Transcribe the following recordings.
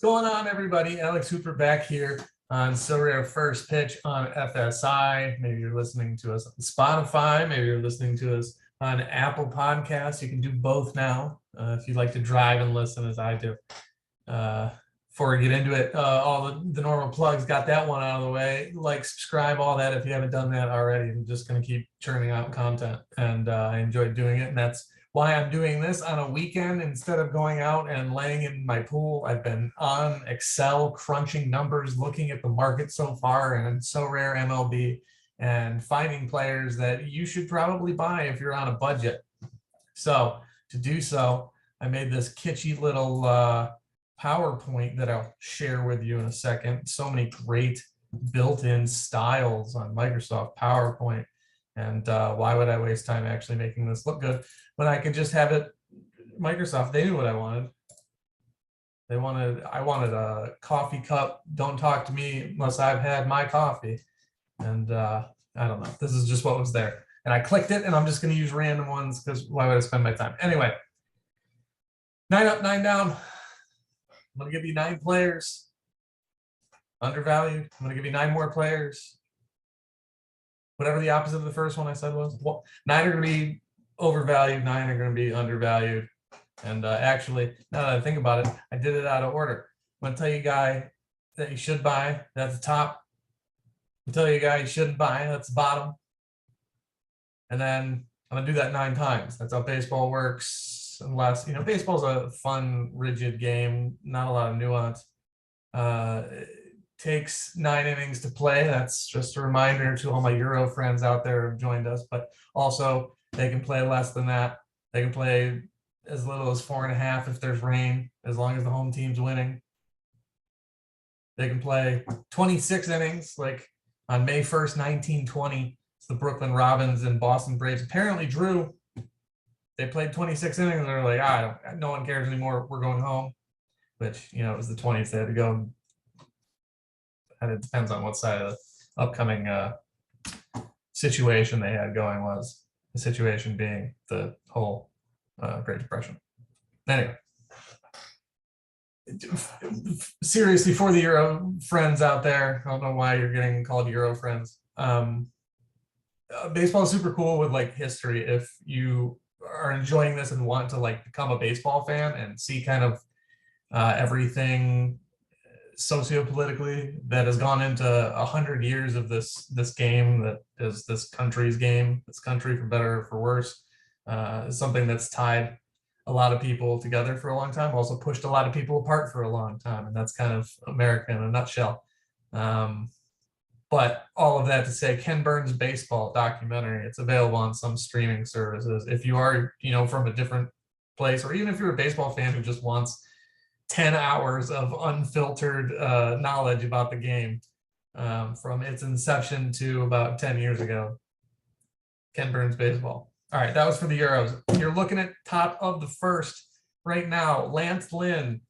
going on, everybody? Alex Hooper back here on Sorare First Pitch on FSI. Maybe you're listening to us on Spotify. Maybe you're listening to us on Apple Podcasts. You can do both now if you like to drive and listen as I do. Before we get into it, all the normal plugs, got that one out of the way. Like, subscribe, all that if you haven't done that already. I'm just going to keep churning out content, and I enjoy doing it, and that's why I'm doing this on a weekend instead of going out and laying in my pool. I've been on Excel crunching numbers, looking at the market so far, and Sorare MLB, and finding players that you should probably buy if you're on a budget. So to do so, I made this kitschy little PowerPoint that I'll share with you in a second. So many great built-in styles on Microsoft PowerPoint. And why would I waste time actually making this look good when I could just have it? Microsoft, they knew what I wanted. I wanted a coffee cup. Don't talk to me unless I've had my coffee. And I don't know. This is just what was there. And I clicked it, and I'm just going to use random ones because why would I spend my time? Anyway, 9 up, 9 down. I'm going to give you 9 players. Undervalued. I'm going to give you 9 more players. Whatever the opposite of the first one I said was. Well, 9 are going to be overvalued, 9 are going to be undervalued. And actually, now that I think about it, I did it out of order. I'm going to tell you a guy that you should buy, that's the top. I'll tell you a guy you shouldn't buy, that's the bottom. And then I'm going to do that 9 times. That's how baseball works. Unless, you know, baseball's a fun, rigid game, not a lot of nuance. Takes 9 innings to play. That's just a reminder to all my Euro friends out there who have joined us, but also they can play less than that. They can play as little as 4.5 if there's rain, as long as the home team's winning. They can play 26 innings, like on May 1st, 1920, it's the Brooklyn Robins and Boston Braves apparently drew. They played 26 innings and they're like, no one cares anymore, we're going home. Which, you know, it was the 20s, they had to go. And it depends on what side of the upcoming situation they had going was. The situation being the whole Great Depression. Anyway, seriously, for the Euro friends out there, I don't know why you're getting called Euro friends. Baseball is super cool with like history. If you are enjoying this and want to like become a baseball fan and see kind of everything sociopolitically that has gone into 100 years of this game, that is this country's game, this country for better or for worse, something that's tied a lot of people together for a long time, also pushed a lot of people apart for a long time, and that's kind of America in a nutshell. But all of that to say, Ken Burns' baseball documentary, it's available on some streaming services. If you are, you know, from a different place, or even if you're a baseball fan who just wants 10 hours of unfiltered knowledge about the game from its inception to about 10 years ago. Ken Burns baseball. All right, that was for the Euros. You're looking at top of the first right now. Lance Lynn.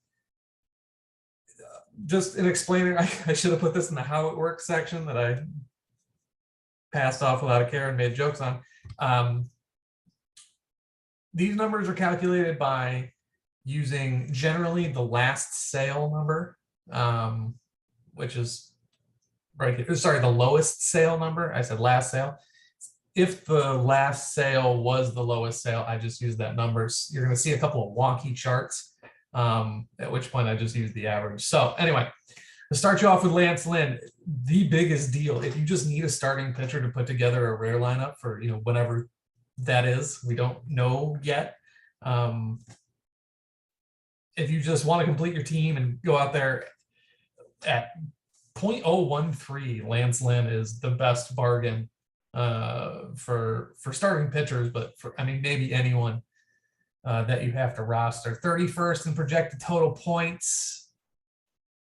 Just in explaining, I should have put this in the how it works section that I passed off without a care and made jokes on. These numbers are calculated by using generally the last sale number, which is right here. Sorry, the lowest sale number. I said last sale. If the last sale was the lowest sale, I just use that number. So you're going to see a couple of wonky charts, at which point I just use the average. So anyway, to start you off with Lance Lynn, the biggest deal, if you just need a starting pitcher to put together a rare lineup for, you know, whatever that is, we don't know yet. If you just want to complete your team and go out there at 0.013, Lance Lynn is the best bargain for starting pitchers, but for, I mean, maybe anyone that you have to roster. 31st in projected total points.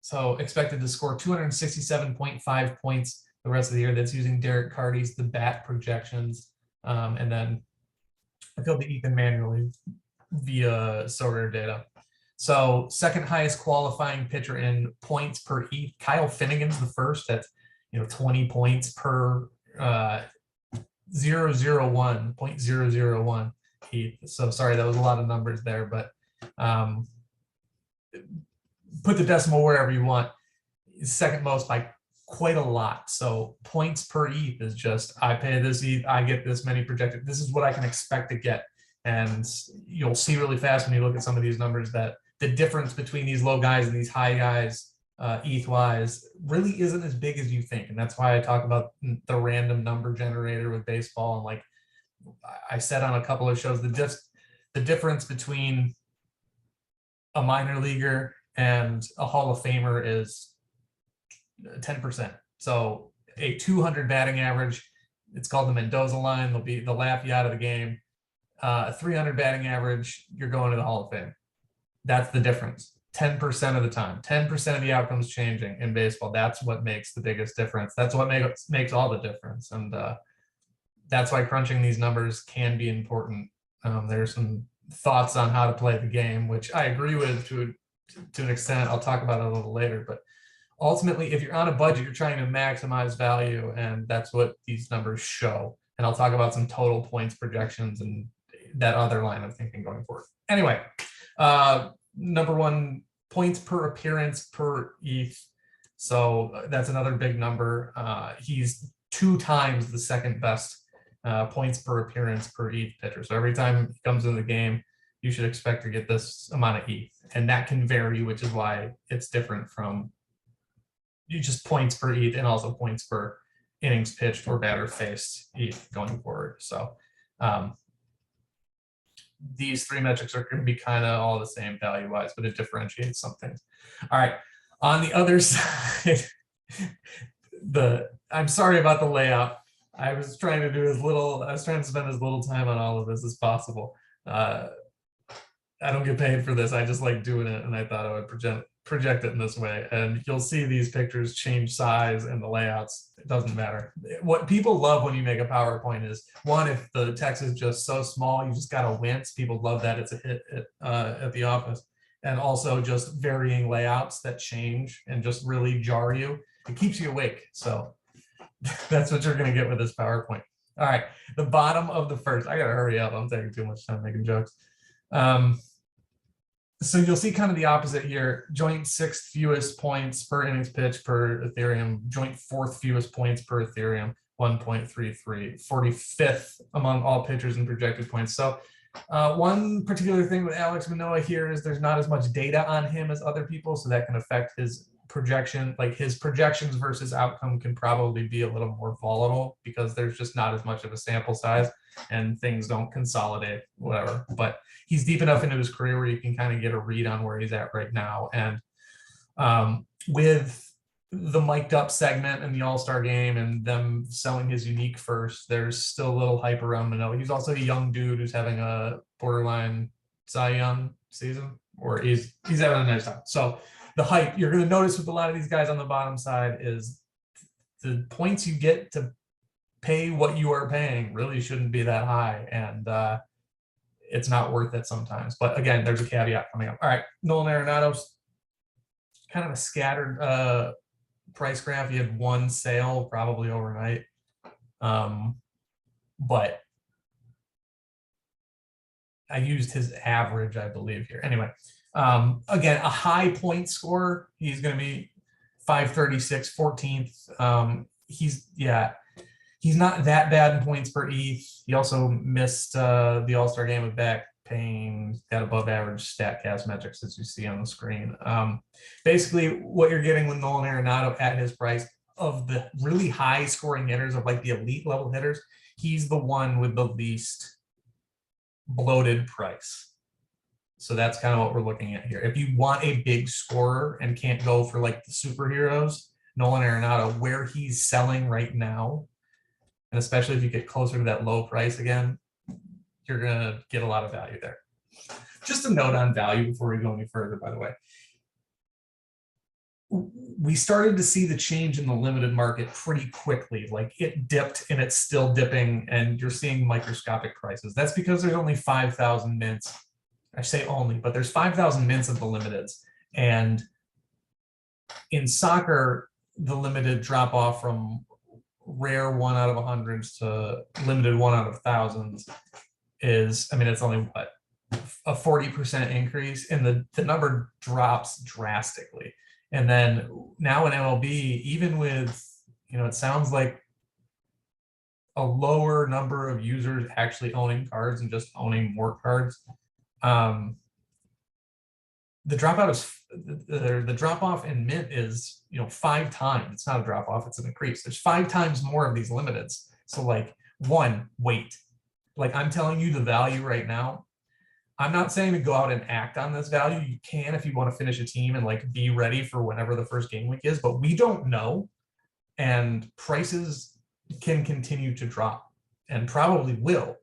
So expected to score 267.5 points the rest of the year. That's using Derek Carty's the bat projections. And then I filled the Ethan manually via Sorare data. So second highest qualifying pitcher in points per ETH. Kyle Finnegan's the first. That's, you know, 20 points per 0.001 ETH. So sorry, that was a lot of numbers there, but put the decimal wherever you want, second most by quite a lot. So points per ETH is just, I pay this ETH, I get this many projected. This is what I can expect to get. And you'll see really fast when you look at some of these numbers that the difference between these low guys and these high guys, ETH wise, really isn't as big as you think. And that's why I talk about the random number generator with baseball. And like I said on a couple of shows, the difference between a minor leaguer and a Hall of Famer is 10%. So a 200 batting average, it's called the Mendoza line. They'll laugh you out of the game. A 300 batting average, you're going to the Hall of Fame. That's the difference. 10% of the time, 10% of the outcomes changing in baseball. That's what makes the biggest difference. That's what makes all the difference. And that's why crunching these numbers can be important. There's some thoughts on how to play the game, which I agree with to an extent. I'll talk about it a little later, but ultimately, if you're on a budget, you're trying to maximize value, and that's what these numbers show. And I'll talk about some total points projections and that other line of thinking going forward. Anyway, number one, points per appearance per ETH. So that's another big number. He's 2 times the second best points per appearance per ETH pitcher. So every time he comes in the game, you should expect to get this amount of ETH. And that can vary, which is why it's different from just points per ETH and also points per innings pitched or batter faced ETH going forward. So these 3 metrics are going to be kind of all the same value wise, but it differentiates some things. All right. On the other side, I'm sorry about the layout. I was trying to spend as little time on all of this as possible. I don't get paid for this. I just like doing it. And I thought I would project it in this way. And you'll see these pictures change size and the layouts. It doesn't matter. What people love when you make a PowerPoint is, one, if the text is just so small, you just got to wince. People love that. It's a hit at the office. And also just varying layouts that change and just really jar you. It keeps you awake. So that's what you're going to get with this PowerPoint. All right. The bottom of the first. I got to hurry up. I'm taking too much time making jokes. So you'll see kind of the opposite here. Joint 6th fewest points per innings pitched per Ethereum. Joint 4th fewest points per Ethereum, 1.33. 45th among all pitchers in projected points. So one particular thing with Alex Manoah here is there's not as much data on him as other people, so that can affect his projection. Like his projections versus outcome can probably be a little more volatile because there's just not as much of a sample size and things don't consolidate, whatever. But he's deep enough into his career where you can kind of get a read on where he's at right now. And with the mic'd up segment and the All-Star game and them selling his unique first, there's still a little hype around Manoah. He's also a young dude who's having a borderline Cy Young season, or he's having a nice time. So the hype you're going to notice with a lot of these guys on the bottom side is the points you get to pay what you are paying really shouldn't be that high. And it's not worth it sometimes. But again, there's a caveat coming up. All right, Nolan Arenado's kind of a scattered price graph. He had one sale probably overnight. But I used his average, I believe, here. Anyway, again, a high point score. He's going to be 536, 14th. He's not that bad in points per ETH. He also missed the All-Star game with back pain, got above average StatCast metrics, as you see on the screen. Basically, what you're getting with Nolan Arenado at his price, of the really high scoring hitters, of like the elite level hitters, he's the one with the least bloated price. So that's kind of what we're looking at here. If you want a big scorer and can't go for like the superheroes, Nolan Arenado, where he's selling right now, and especially if you get closer to that low price again, you're going to get a lot of value there. Just a note on value before we go any further, by the way. We started to see the change in the limited market pretty quickly. Like it dipped and it's still dipping, and you're seeing microscopic prices. That's because there's only 5,000 mints. I say only, but there's 5,000 mints of the limiteds. And in soccer, the limited drop off from rare 1 out of 100s to limited 1 out of thousands is, I mean, it's only what, a 40% increase, and the number drops drastically. And then now in MLB, even with, it sounds like a lower number of users actually owning cards and just owning more cards, the dropout is the drop off in mint is 5 times. It's not a drop off, it's an increase. There's 5 times more of these limiteds. So like, one, wait. Like, I'm telling you the value right now. I'm not saying to go out and act on this value. You can if you want to finish a team and like be ready for whenever the first game week is, but we don't know. And prices can continue to drop, and probably will,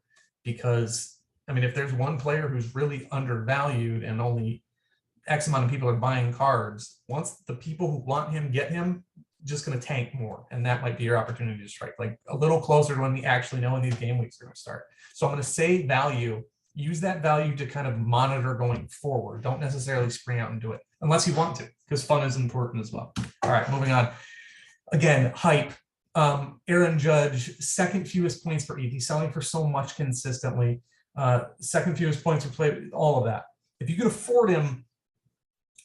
because I mean, if there's one player who's really undervalued and only X amount of people are buying cards, once the people who want him get him, just going to tank more. And that might be your opportunity to strike like a little closer to when we actually know when these game weeks are going to start. So I'm going to say value. Use that value to kind of monitor going forward. Don't necessarily spring out and do it unless you want to, because fun is important as well. All right, moving on. Again, hype. Aaron Judge, second fewest points per ETH. He's selling for so much consistently. Second fewest points per play, all of that. If you could afford him,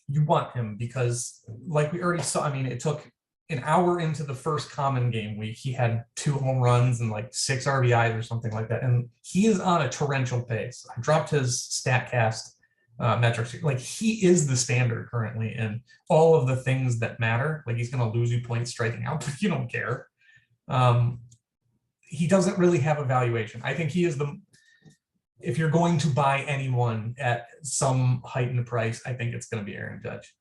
you want him, because like we already saw, I mean, it took an hour into the first common game week, he had 2 home runs and like 6 RBIs or something like that. And he is on a torrential pace. I dropped his StatCast metrics. Like, he is the standard currently in all of the things that matter. Like, he's going to lose you points striking out, but you don't care. He doesn't really have a valuation. I think he is if you're going to buy anyone at some heightened price, I think it's going to be Aaron Judge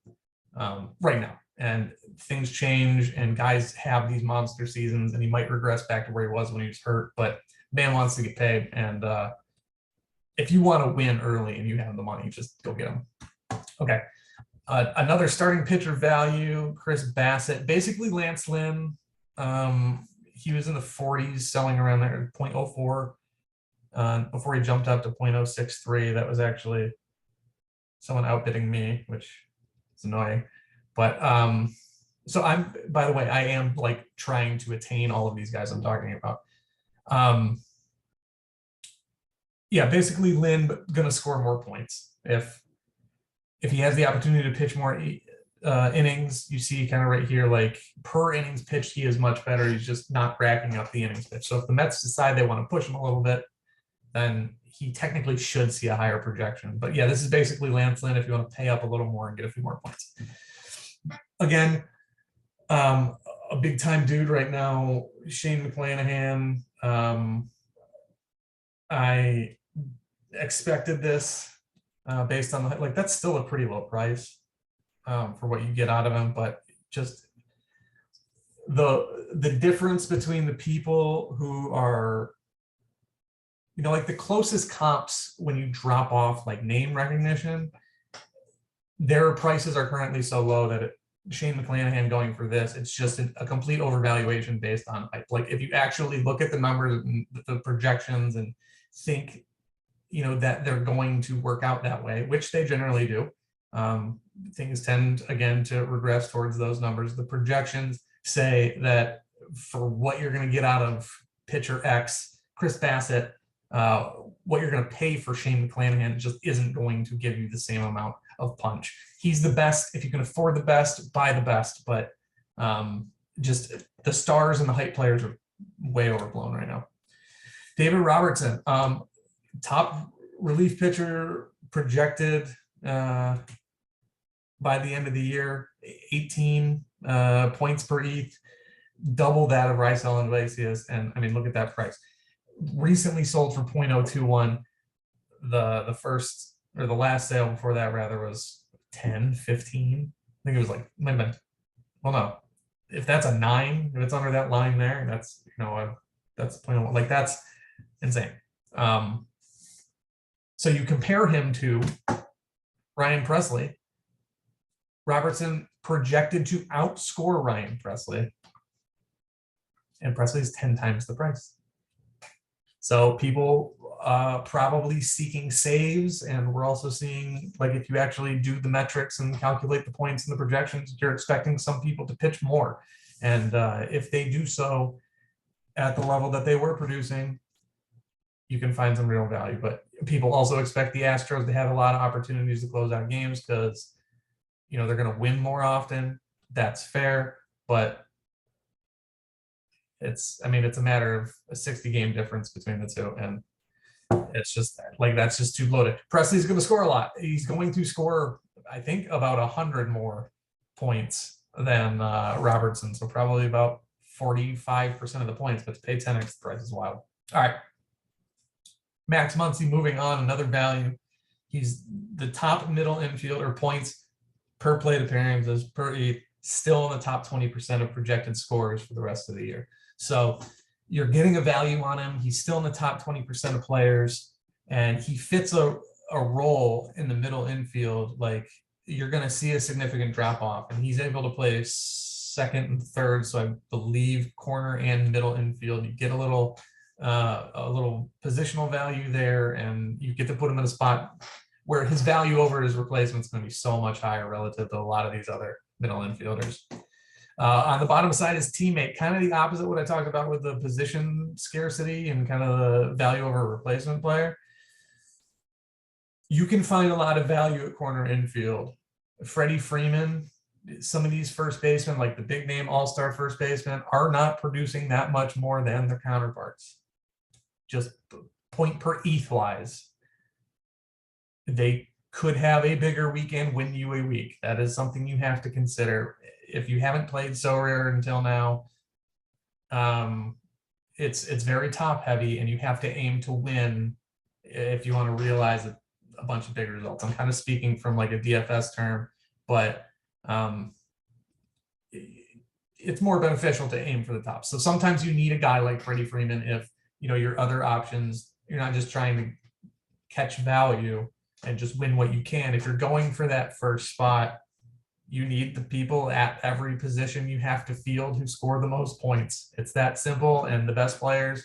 right now. And things change, and guys have these monster seasons, and he might regress back to where he was when he was hurt, but man wants to get paid. And if you want to win early and you have the money, just go get him. Okay. Another starting pitcher value, Chris Bassit, basically Lance Lynn. He was in the 40s, selling around there, 0.04 before he jumped up to 0.063. That was actually someone outbidding me, which is annoying. But so by the way, I am like trying to attain all of these guys I'm talking about. Yeah, basically Lynn gonna score more points if he has the opportunity to pitch more innings. You see kind of right here, like per innings pitched, he is much better. He's just not racking up the innings pitched. So if the Mets decide they want to push him a little bit, then he technically should see a higher projection. But yeah, this is basically Lance Lynn if you want to pay up a little more and get a few more points. Again, a big time dude right now, Shane McClanahan. I expected this based on like that's still a pretty low price for what you get out of him, but just the difference between the people who are, like the closest comps when you drop off like name recognition, their prices are currently so low that Shane McClanahan going for this, it's just a complete overvaluation based on hype. Like if you actually look at the numbers and the projections and think, that they're going to work out that way, which they generally do. Things tend again to regress towards those numbers. The projections say that for what you're going to get out of pitcher X, Chris Bassit, what you're going to pay for Shane McClanahan just isn't going to give you the same amount of punch. He's the best. If you can afford the best, buy the best. But just the stars and the hype players are way overblown right now. David Robertson, top relief pitcher projected by the end of the year, 18 points per ETH, double that of Raisel Iglesias. And I mean, look at that price. Recently sold for 0.021. The first or the last sale before that rather was 10, 15. I think it was like, might have been, well, no, if that's a 9, if it's under that line there, that's, that's 0.01. Like that's insane. So you compare him to Ryan Presley. Robertson projected to outscore Ryan Presley, and Presley is 10 times the price. So people probably seeking saves, and we're also seeing, like, if you actually do the metrics and calculate the points and the projections, you're expecting some people to pitch more. And if they do so at the level that they were producing, you can find some real value. But People also expect the Astros to have a lot of opportunities to close out games because, they're going to win more often. That's fair, but it's a matter of a 60-game difference between the two, and it's just like that's just too bloated. Presley's going to score a lot. He's going to score, I think, about 100 more points than Robertson, so probably about 45% of the points, but to pay 10x the price is wild. All right. Max Muncy moving on, another value. He's the top middle infielder, points per plate appearances per eighth, still in the top 20% of projected scores for the rest of the year. So you're getting a value on him. He's still in the top 20% of players, and he fits a role in the middle infield. Like, you're going to see a significant drop off, and he's able to play second and third. So I believe corner and middle infield. You get a little positional value there, and you get to put him in a spot where his value over his replacement is going to be so much higher relative to a lot of these other middle infielders. On the bottom side is teammate, kind of the opposite of what I talked about with the position scarcity and kind of the value over replacement player. You can find a lot of value at corner infield. Freddie Freeman, some of these first basemen, like the big name all-star first basemen, are not producing that much more than their counterparts. Just point per ETH wise. They could have a bigger weekend, win you a week. That is something you have to consider. If you haven't played Sorare until now, it's very top heavy, and you have to aim to win if you want to realize a bunch of big results. I'm kind of speaking from like a DFS term, but it's more beneficial to aim for the top. So sometimes you need a guy like Freddie Freeman if your other options, you're not just trying to catch value and just win what you can. If you're going for that first spot, you need the people at every position you have to field who score the most points. It's that simple, and the best players,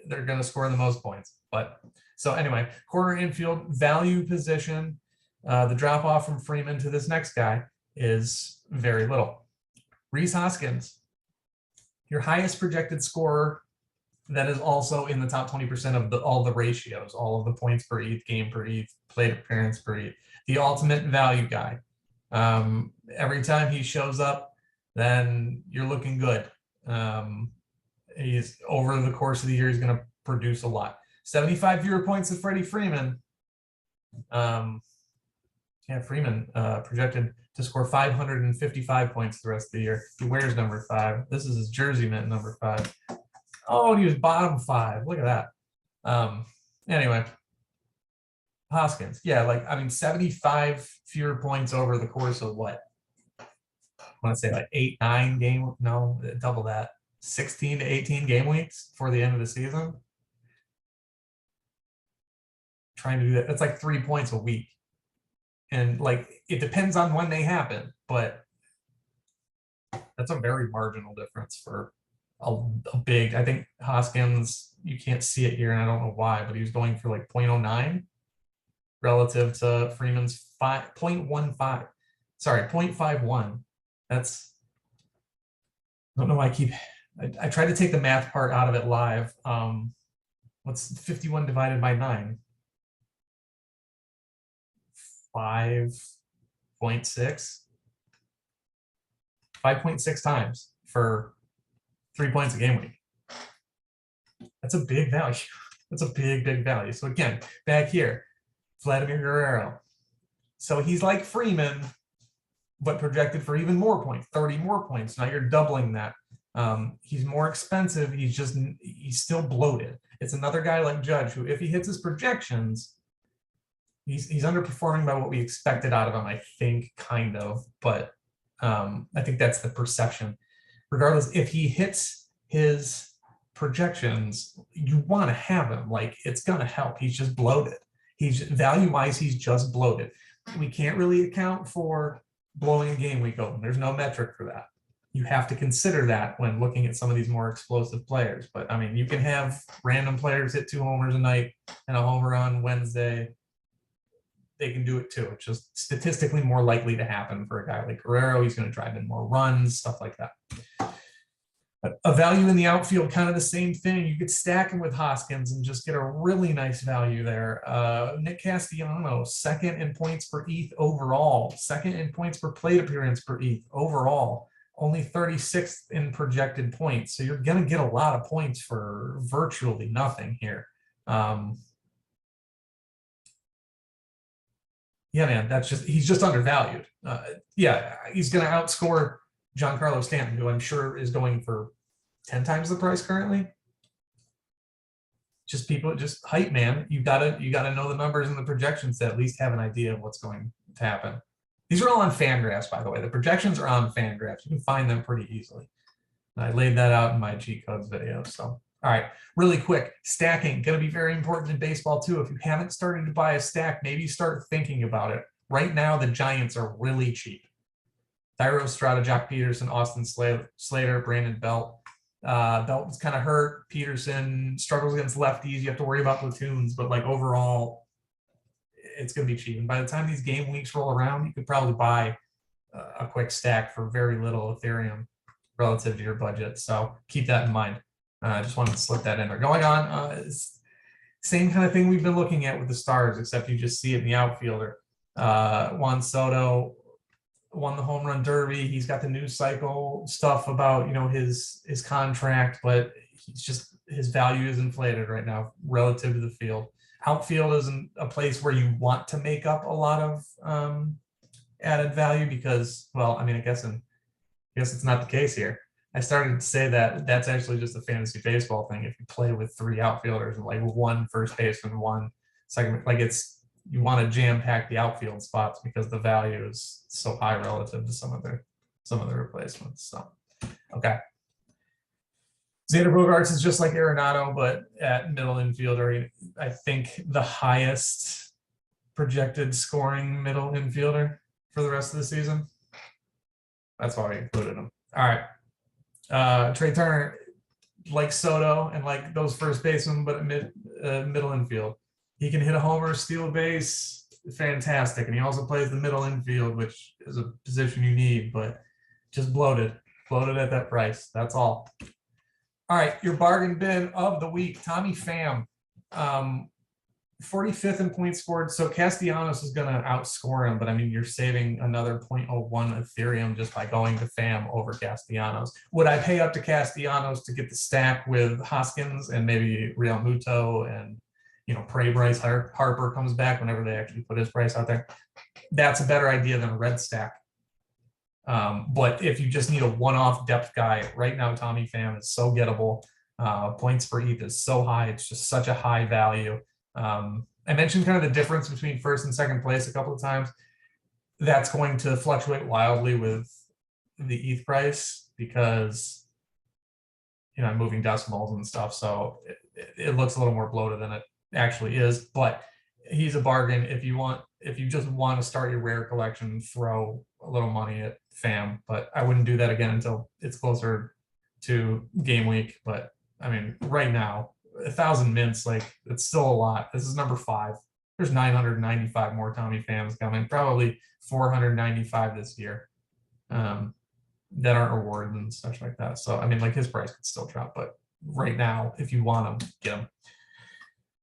they're going to score the most points. But so anyway, corner infield value position, the drop off from Freeman to this next guy is very little. Rhys Hoskins, your highest projected scorer, that is also in the top 20% of all the ratios, all of the points per ETH, game per ETH, plate appearance per ETH, the ultimate value guy. Every time he shows up, then you're looking good. He's over the course of the year, he's going to produce a lot. 75 fewer points than Freddie Freeman. Freeman projected to score 555 points the rest of the year. He wears number 5. This is his jersey mint, number 5. Oh, and he was bottom 5. Look at that. Anyway, Hoskins. Yeah, 75 fewer points over the course of what? I want to say like 8-9 game. No, double that. 16 to 18 game weeks for the end of the season. Trying to do that. That's like 3 points a week. And it depends on when they happen, but that's a very marginal difference for a big. I think Hoskins, you can't see it here, and I don't know why, but he was going for like 0.09 relative to Freeman's 0.15. Sorry, 0.51. That's, I don't know why I tried to take the math part out of it live. What's 51 divided by 9? 5.6. 5.6 times for 3 points a game week. That's a big value. That's a big value. So again, back here, Vladimir Guerrero. So he's like Freeman, but projected for even more points, 30 more points. Now you're doubling that. He's more expensive. He's still bloated. It's another guy like Judge, who, if he hits his projections, he's underperforming by what we expected out of him, I think, kind of. But I think that's the perception. Regardless, if he hits his projections, you want to have him. It's going to help. He's just bloated. Value-wise, he's just bloated. We can't really account for blowing a game week open. There's no metric for that. You have to consider that when looking at some of these more explosive players. But you can have random players hit 2 homers a night and a homer on Wednesday. They can do it too. It's just statistically more likely to happen for a guy like Guerrero. He's going to drive in more runs, stuff like that. A value in the outfield, kind of the same thing. You could stack him with Hoskins and just get a really nice value there. Nick Castellanos, second in points per ETH overall, second in points per plate appearance per ETH overall, only 36th in projected points. So you're going to get a lot of points for virtually nothing here. Yeah, man, he's just undervalued. Yeah, he's going to outscore Giancarlo Stanton, who I'm sure is going for 10 times the price currently. Just hype, man. You gotta know the numbers and the projections to at least have an idea of what's going to happen. These are all on Fangraphs, by the way. The projections are on Fangraphs. You can find them pretty easily. I laid that out in my G codes video. So, all right, really quick. Stacking, going to be very important in baseball too. If you haven't started to buy a stack, maybe start thinking about it. Right now, the Giants are really cheap. Thairo Estrada, Jock Peterson, Austin Slater, Brandon Belt. Belt was kind of hurt. Peterson struggles against lefties. You have to worry about platoons, but like overall, it's going to be cheap. And by the time these game weeks roll around, you could probably buy a quick stack for very little Ethereum relative to your budget. So keep that in mind. I just wanted to slip that in there. Going on, same kind of thing we've been looking at with the Stars, except you just see it in the outfielder. Juan Soto won the home run derby. He's got the news cycle stuff about, his contract, but his value is inflated right now relative to the field. Outfield isn't a place where you want to make up a lot of added value because, well, I mean, I guess it's not the case here. I started to say that that's actually just a fantasy baseball thing. If you play with three outfielders and like one first baseman, one second, like you want to jam pack the outfield spots because the value is so high relative to some of the replacements. So, okay. Xander Bogaerts is just like Arenado, but at middle infielder. I think the highest projected scoring middle infielder for the rest of the season. That's why I included him. All right. Trey Turner, like Soto and like those first basemen, but middle infield. He can hit a homer, steal a base, fantastic. And he also plays the middle infield, which is a position you need, but just bloated at that price. That's all. All right, your bargain bin of the week, Tommy Pham, 45th in points scored. So Castellanos is going to outscore him, but I mean, you're saving another 0.01 Ethereum just by going to Pham over Castellanos. Would I pay up to Castellanos to get the stack with Hoskins and maybe Real Muto and, pray Bryce Harper comes back whenever they actually put his price out there? That's a better idea than a red stack. But if you just need a one-off depth guy, right now Tommy Pham is so gettable. Points per ETH is so high. It's just such a high value. I mentioned kind of the difference between first and second place a couple of times. That's going to fluctuate wildly with the ETH price because, I'm moving decimals and stuff. So it looks a little more bloated than it actually is, but he's a bargain. If you just want to start your rare collection, throw a little money at Pham, but I wouldn't do that again until it's closer to game week. But I mean, right now, 1,000 mints, like it's still a lot. This is number 5. There's 995 more Tommy Phams coming, probably 495 this year that aren't rewarded and such like that. So I mean, like his price could still drop, but right now, if you want them, get them.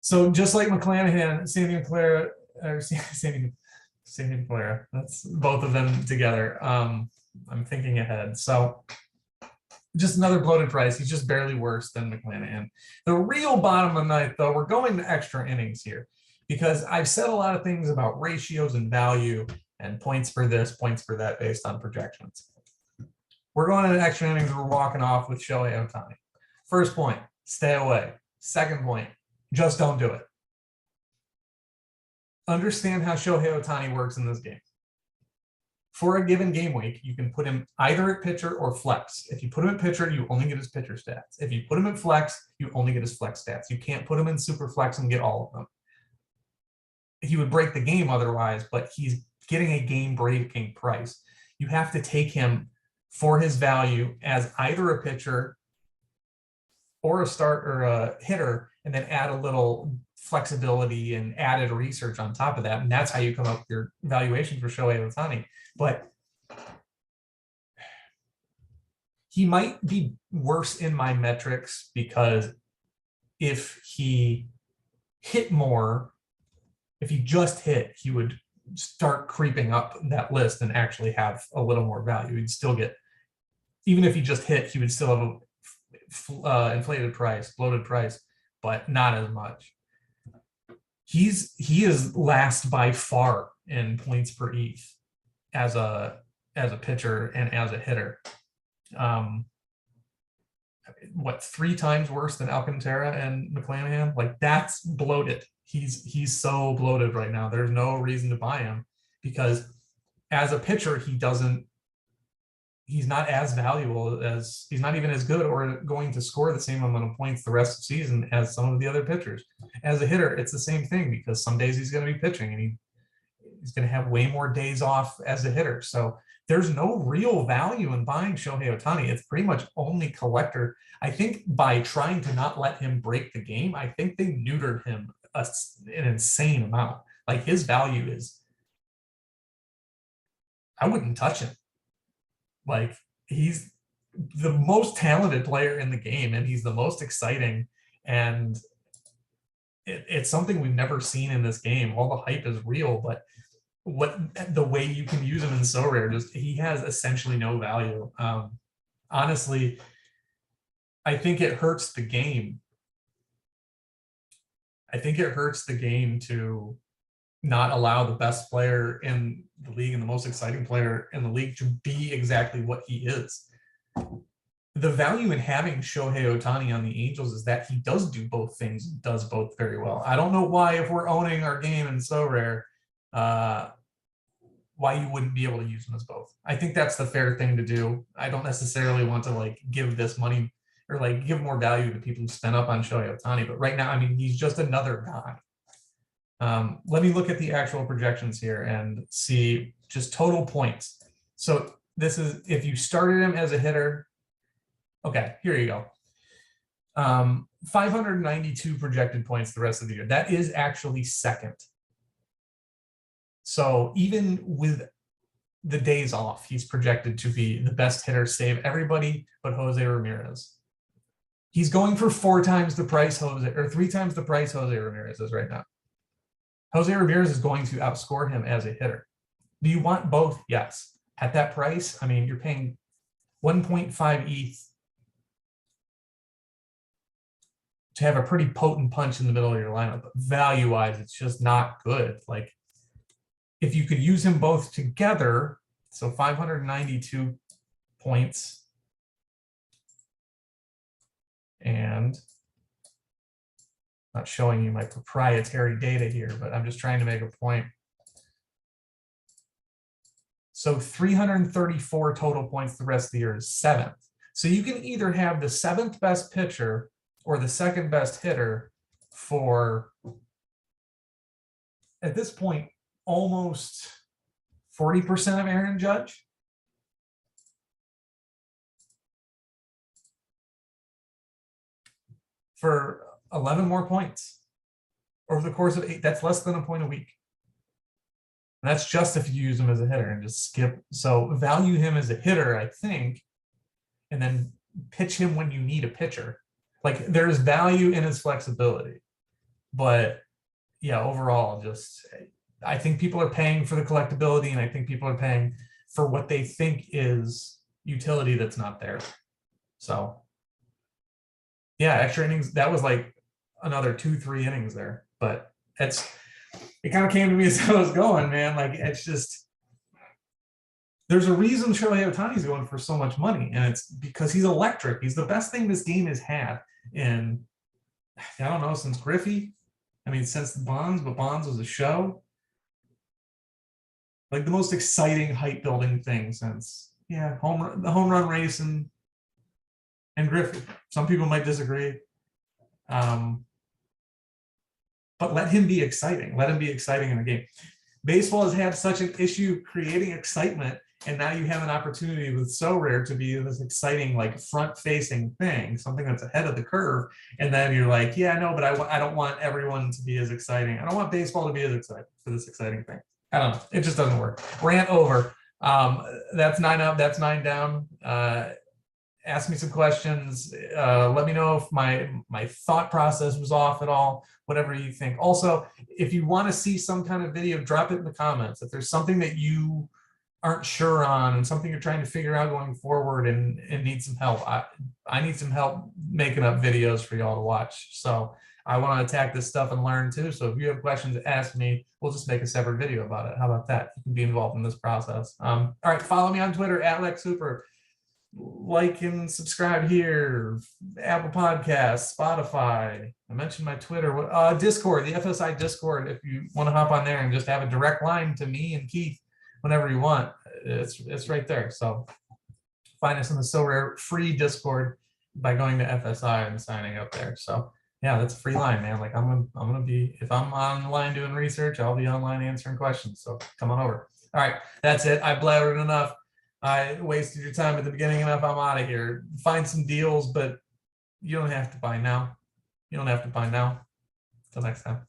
So just like McClanahan, Sandy Clara, that's both of them together. I'm thinking ahead. So just another bloated price. He's just barely worse than McClanahan. The real bottom of the ninth, though, we're going to extra innings here because I've said a lot of things about ratios and value and points for this, points for that based on projections. We're going to extra innings. We're walking off with Shohei Ohtani. First point, stay away. Second point, just don't do it. Understand how Shohei Ohtani works in this game. For a given game week, you can put him either at pitcher or flex. If you put him at pitcher, you only get his pitcher stats. If you put him at flex, you only get his flex stats. You can't put him in super flex and get all of them. He would break the game otherwise, but he's getting a game-breaking price. You have to take him for his value as either a pitcher or a start or a hitter, and then add a little flexibility and added research on top of that. And that's how you come up with your valuation for Shohei Ohtani. But he might be worse in my metrics because if he hit more, if he just hit, he would start creeping up that list and actually have a little more value. He'd still get, even if he just hit, he would still have a inflated price, bloated price, but not as much. He is last by far in points per ETH as a pitcher and as a hitter. What, 3 times worse than Alcantara and McClanahan? Like, that's bloated. He's so bloated right now. There's no reason to buy him because as a pitcher, he's not as valuable as, he's not even as good or going to score the same amount of points the rest of the season as some of the other pitchers. As a hitter, it's the same thing because some days he's going to be pitching and he's going to have way more days off as a hitter. So there's no real value in buying Shohei Ohtani. It's pretty much only collector. I think by trying to not let him break the game, I think they neutered him an insane amount. Like, his value is, I wouldn't touch him. Like, he's the most talented player in the game and he's the most exciting. And it's something we've never seen in this game. All the hype is real, but the way you can use him in Sorare, just, he has essentially no value. Honestly, I think it hurts the game. I think it hurts the game to not allow the best player in the league and the most exciting player in the league to be exactly what he is. The value in having Shohei Ohtani on the Angels is that he does do both things, does both very well. I don't know why, if we're owning our game in Sorare, why you wouldn't be able to use them as both. I think that's the fair thing to do. I don't necessarily want to like give this money or like give more value to people who spent up on Shohei Ohtani, but right now, I mean, he's just another guy. Let me look at the actual projections here and see just total points. So this is if you started him as a hitter. Okay, here you go. 592 projected points the rest of the year. That is actually second. So even with the days off, he's projected to be the best hitter, save everybody but Jose Ramirez. He's going for 4 times the price Jose, or 3 times the price Jose Ramirez is right now. Jose Ramirez is going to outscore him as a hitter. Do you want both? Yes. At that price, I mean, you're paying 1.5 ETH to have a pretty potent punch in the middle of your lineup. But value-wise, it's just not good. Like, if you could use them both together, so 592 points, and not showing you my proprietary data here, but I'm just trying to make a point. So 334 total points the rest of the year is 7th. So you can either have the 7th best pitcher or the 2nd best hitter for, at this point, almost 40% of Aaron Judge. For 11 more points over the course of 8. That's less than a point a week. And that's just if you use him as a hitter and just skip. So value him as a hitter, I think, and then pitch him when you need a pitcher. Like, there's value in his flexibility, but yeah, overall, just, I think people are paying for the collectability, and I think people are paying for what they think is utility that's not there. So yeah, extra innings, that was like another 2-3 innings there, but it kind of came to me as I was going, man. Like, it's just, there's a reason Shohei Ohtani's going for so much money, and it's because he's electric. He's the best thing this game has had in, I don't know, since Griffey. I mean, since the Bonds, but Bonds was a show. Like, the most exciting hype building thing since, yeah, the home run race and Griffey. Some people might disagree. But let him be exciting. Let him be exciting in the game. Baseball has had such an issue creating excitement, and now you have an opportunity with Sorare to be this exciting, like, front-facing thing, something that's ahead of the curve. And then you're like, yeah, no, but I don't want everyone to be as exciting. I don't want baseball to be as exciting for this exciting thing. I don't know. It just doesn't work. Rant over. That's 9 up. That's 9 down. ask me some questions. Let me know if my thought process was off at all, whatever you think. Also, if you want to see some kind of video, drop it in the comments. If there's something that you aren't sure on and something you're trying to figure out going forward and need some help, I need some help making up videos for y'all to watch. So I want to attack this stuff and learn too. So if you have questions, ask me. We'll just make a separate video about it. How about that? You can be involved in this process. All right, follow me on Twitter @LexHooper. Like and subscribe here. Apple Podcasts, Spotify. I mentioned my Twitter. Discord, the FSI Discord. If you want to hop on there and just have a direct line to me and Keith whenever you want, it's right there. So find us in the Sorare free Discord by going to FSI and signing up there. So yeah, that's a free line, man. Like I'm gonna be, if I'm online doing research, I'll be online answering questions. So come on over. All right, that's it. I blabbered enough. I wasted your time at the beginning enough. I'm out of here. Find some deals, but you don't have to buy now. You don't have to buy now. Until next time.